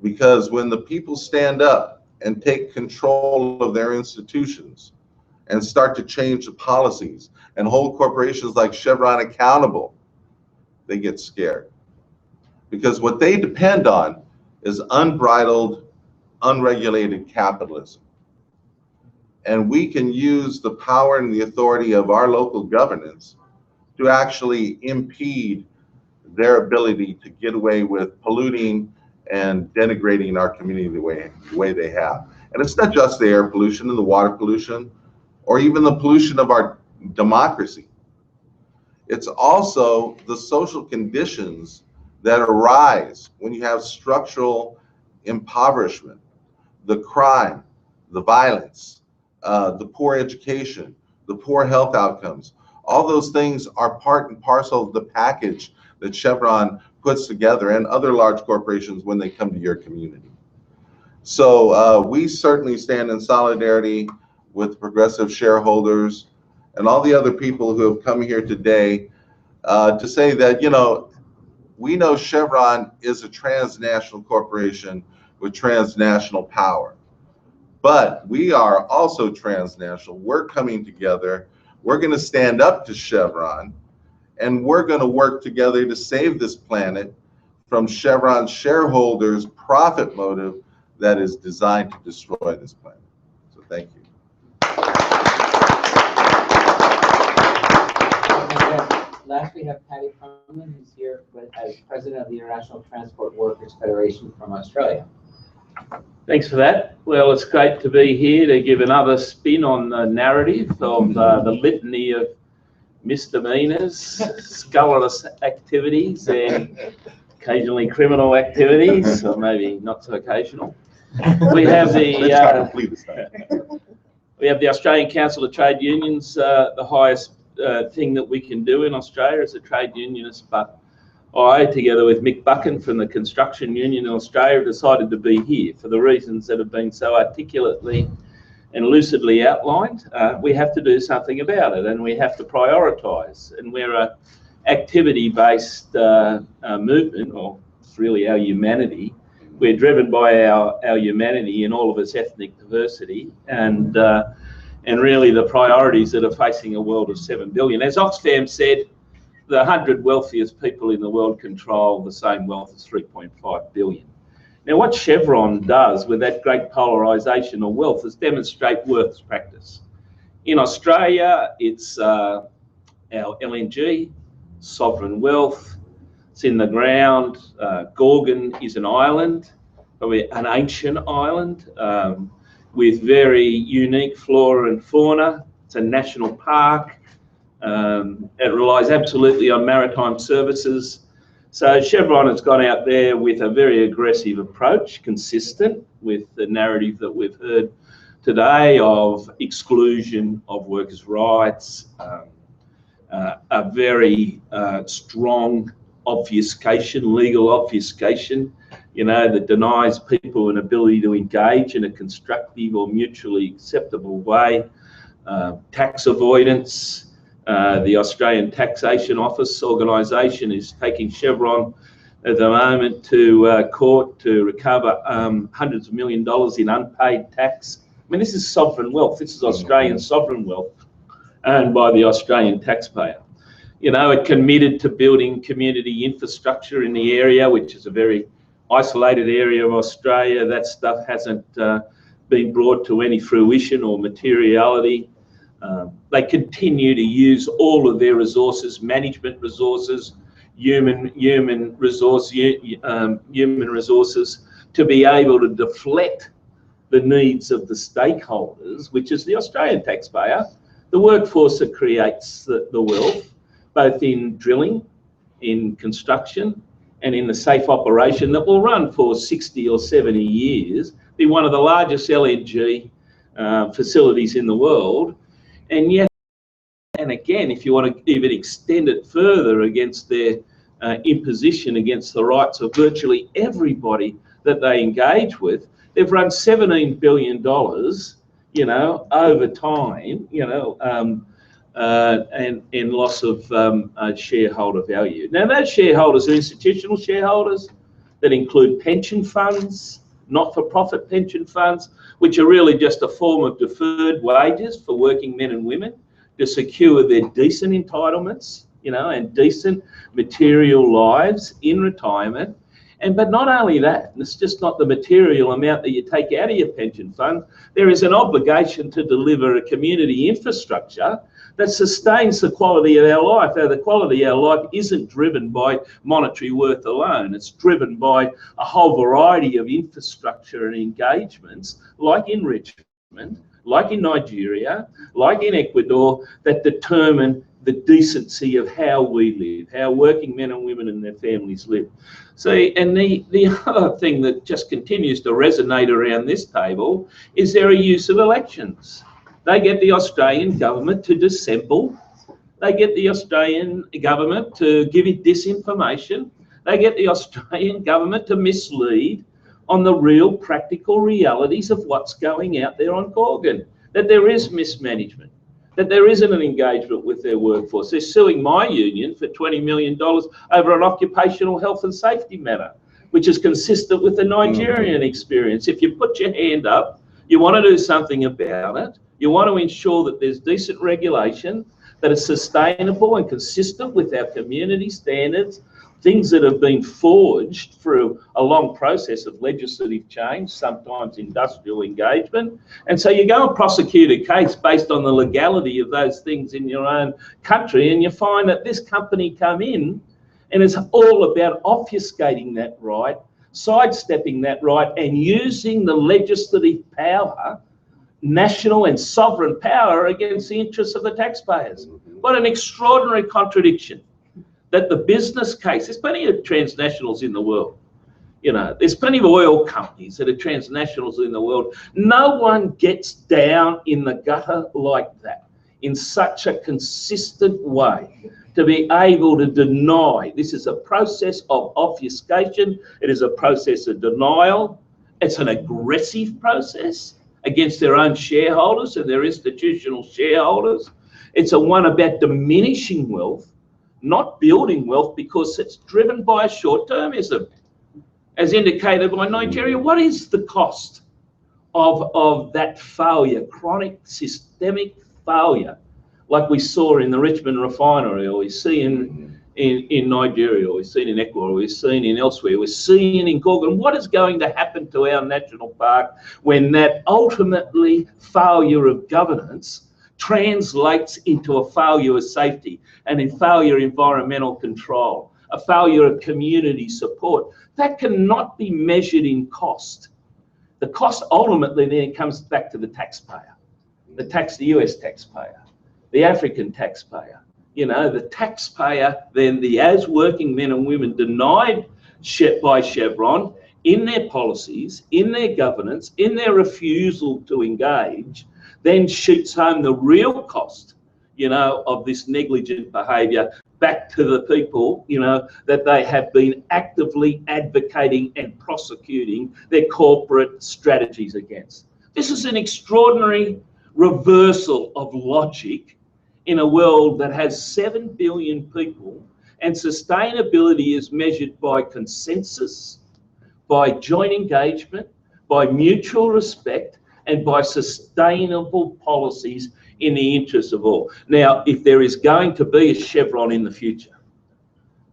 Because when the people stand up and take control of their institutions and start to change the policies and hold corporations like Chevron accountable, they get scared. Because what they depend on is unbridled, unregulated capitalism. And we can use the power and the authority of our local governance to actually impede their ability to get away with polluting and denigrating our community the way they have. And it's not just the air pollution and the water pollution, or even the pollution of our democracy. It's also the social conditions that arise when you have structural impoverishment, the crime, the violence, the poor education, the poor health outcomes. All those things are part and parcel of the package that Chevron puts together, and other large corporations when they come to your community. So we certainly stand in solidarity with progressive shareholders and all the other people who have come here today to say that, you know, we know Chevron is a transnational corporation with transnational power, but we are also transnational. We're coming together. We're going to stand up to Chevron, and we're going to work together to save this planet from Chevron shareholders' profit motive that is designed to destroy this planet. So thank you. Last, we have Patty Conlon, who's here as president of the International Transport Workers Federation from Australia. Thanks for that. Well, it's great to be here to give another spin on the narrative of the litany of misdemeanors, scurrilous activities, and occasionally criminal activities, or maybe not so occasional. We have the we have the Australian Council of Trade Unions, the highest thing that we can do in Australia as a trade unionist, but I, together with Mick Buchan from the Construction Union in Australia, decided to be here for the reasons that have been so articulately and lucidly outlined. We have to do something about it, and we have to prioritise. And we're an activity-based movement, or it's really our humanity. We're driven by our humanity in all of its ethnic diversity, and really the priorities that are facing a world of 7 billion. As Oxfam said, the 100 wealthiest people in the world control the same wealth as 3.5 billion. Now, what Chevron does with that great polarisation of wealth is demonstrate worth practice. In Australia, it's our LNG, sovereign wealth. It's in the ground. Gorgon is an island, an ancient island with very unique flora and fauna. It's a national park. It relies absolutely on maritime services. So Chevron has gone out there with a very aggressive approach, consistent with the narrative that we've heard today of exclusion of workers' rights, a very strong obfuscation, legal obfuscation, that denies people an ability to engage in a constructive or mutually acceptable way. Tax avoidance. The Australian Taxation Office organisation is taking Chevron at the moment to court to recover hundreds of $1 millions in unpaid tax. I mean, this is sovereign wealth. This is Australian sovereign wealth owned by the Australian taxpayer. It committed to building community infrastructure in the area, which is a very isolated area of Australia. That stuff hasn't been brought to any fruition or materiality. They continue to use all of their resources, management resources, human resources, to be able to deflect the needs of the stakeholders, which is the Australian taxpayer, the workforce that creates the wealth, both in drilling, in construction, and in the safe operation that will run for 60 or 70 years, be one of the largest LNG facilities in the world. And yet, and again, if you want to even extend it further against their imposition against the rights of virtually everybody that they engage with, they've run $17 billion, over time, and loss of shareholder value. Now, those shareholders are institutional shareholders that include pension funds, not-for-profit pension funds, which are really just a form of deferred wages for working men and women to secure their decent entitlements, and decent material lives in retirement. But not only that, and it's just not the material amount that you take out of your pension fund, there is an obligation to deliver a community infrastructure that sustains the quality of our life. Now, the quality of our life isn't driven by monetary worth alone. It's driven by a whole variety of infrastructure and engagements, like in Richmond, like in Nigeria, like in Ecuador, that determine the decency of how we live, how working men and women and their families live. See, and the other thing that just continues to resonate around this table is their use of elections. They get the Australian government to dissemble. They get the Australian government to give it disinformation. They get the Australian government to mislead on the real practical realities of what's going out there on Gorgon, that there is mismanagement, that there isn't an engagement with their workforce. They're suing my union for $20 million over an occupational health and safety matter, which is consistent with the Nigerian experience. If you put your hand up, you want to do something about it, you want to ensure that there's decent regulation, that it's sustainable and consistent with our community standards, things that have been forged through a long process of legislative change, sometimes industrial engagement. And so you go and prosecute a case based on the legality of those things in your own country, and you find that this company come in and it's all about obfuscating that right, sidestepping that right, and using the legislative power, national and sovereign power, against the interests of the taxpayers. What an extraordinary contradiction. That the business case, there's plenty of transnationals in the world. There's plenty of oil companies that are transnationals in the world. No one gets down in the gutter like that in such a consistent way to be able to deny. This is a process of obfuscation. It is a process of denial. It's an aggressive process against their own shareholders and their institutional shareholders. It's a one about diminishing wealth, not building wealth, because it's driven by a short-termism. As indicated by Nigeria, what is the cost of that failure, chronic systemic failure, like we saw in the Richmond refinery, or we see in Nigeria, or we've seen in Ecuador, we've seen in elsewhere, we're seeing in Gorgon? What is going to happen to our national park when that ultimately failure of governance translates into a failure of safety, and in failure of environmental control, a failure of community support? That cannot be measured in cost. The cost ultimately then comes back to the taxpayer, the US taxpayer, the African taxpayer. The taxpayer then, as working men and women denied by Chevron in their policies, in their governance, in their refusal to engage, then shoots home the real cost, of this negligent behaviour back to the people, that they have been actively advocating and prosecuting their corporate strategies against. This is an extraordinary reversal of logic in a world that has 7 billion people, and sustainability is measured by consensus, by joint engagement, by mutual respect, and by sustainable policies in the interest of all. Now, if there is going to be a Chevron in the future,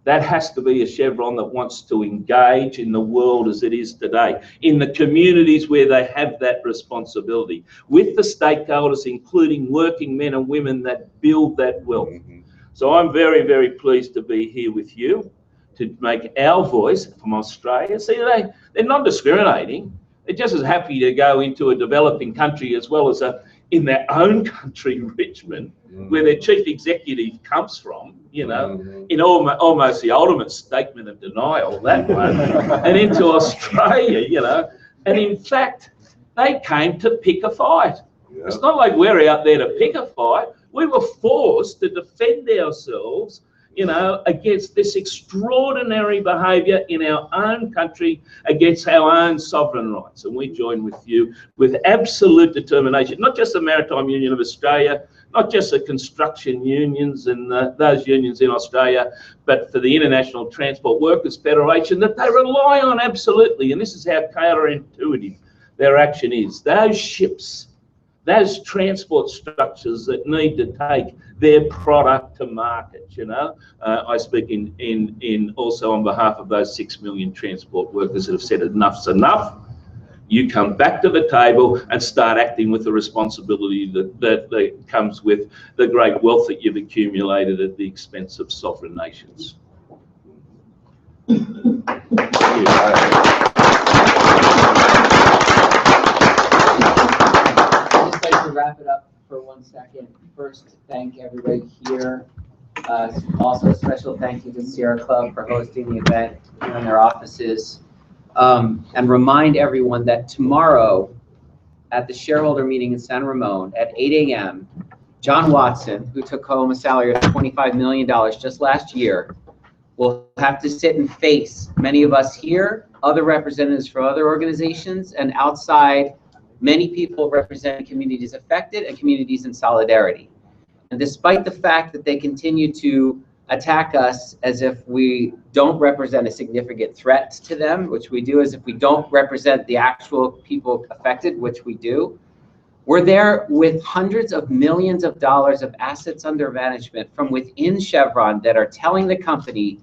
that has to be a Chevron that wants to engage in the world as it is today, in the communities where they have that responsibility, with the stakeholders, including working men and women that build that wealth. So I'm very, very pleased to be here with you to make our voice from Australia. See, they're not discriminating. They're just as happy to go into a developing country as well as in their own country, Richmond, where their chief executive comes from, in almost the ultimate statement of denial, that one, and into Australia, and in fact, they came to pick a fight. Yeah. It's not like we're out there to pick a fight. We were forced to defend ourselves, against this extraordinary behaviour in our own country, against our own sovereign rights. And we join with you with absolute determination, not just the Maritime Union of Australia, not just the construction unions and those unions in Australia, but for the International Transport Workers Federation that they rely on absolutely. And this is how counterintuitive their action is. Those ships, those transport structures that need to take their product to market, I speak in also on behalf of those 6 million transport workers that have said enough's enough. You come back to the table and start acting with the responsibility that comes with the great wealth that you've accumulated at the expense of sovereign nations. Thank you. Wrap it up for 1 second. First, thank everybody here. Also, a special thank you to Sierra Club for hosting the event here in their offices. And remind everyone that tomorrow at the shareholder meeting in San Ramon at 8 a.m., John Watson, who took home a salary of $25 million just last year, will have to sit and face many of us here, other representatives from other organizations, and outside many people represent communities affected and communities in solidarity. And despite the fact that they continue to attack us as if we don't represent a significant threat to them, which we do, as if we don't represent the actual people affected, which we do, we're there with hundreds of millions of dollars of assets under management from within Chevron that are telling the company,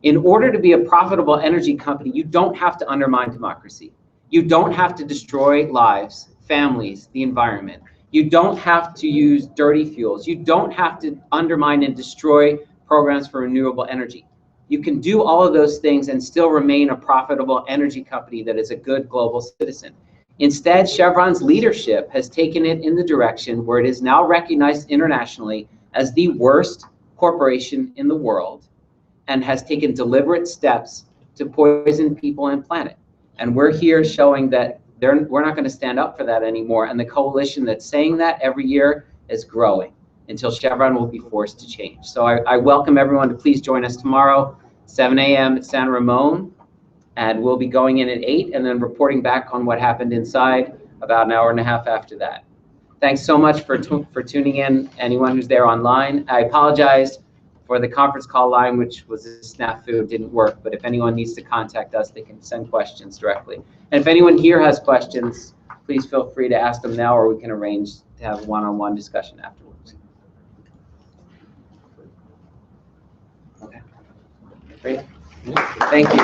in order to be a profitable energy company, you don't have to undermine democracy. You don't have to destroy lives, families, the environment. You don't have to use dirty fuels. You don't have to undermine and destroy programs for renewable energy. You can do all of those things and still remain a profitable energy company that is a good global citizen. Instead, Chevron's leadership has taken it in the direction where it is now recognized internationally as the worst corporation in the world and has taken deliberate steps to poison people and planet. And we're here showing that we're not going to stand up for that anymore. And the coalition that's saying that every year is growing until Chevron will be forced to change. So I welcome everyone to please join us tomorrow, 7 a.m. at San Ramon. And we'll be going in at 8 and then reporting back on what happened inside about an hour and a half after that. Thanks so much for tuning in, anyone who's there online. I apologize for the conference call line, which was a snafu, didn't work, but if anyone needs to contact us, they can send questions directly. And if anyone here has questions, please feel free to ask them now, or we can arrange to have a one-on-one discussion afterwards. Okay, great. Thank you.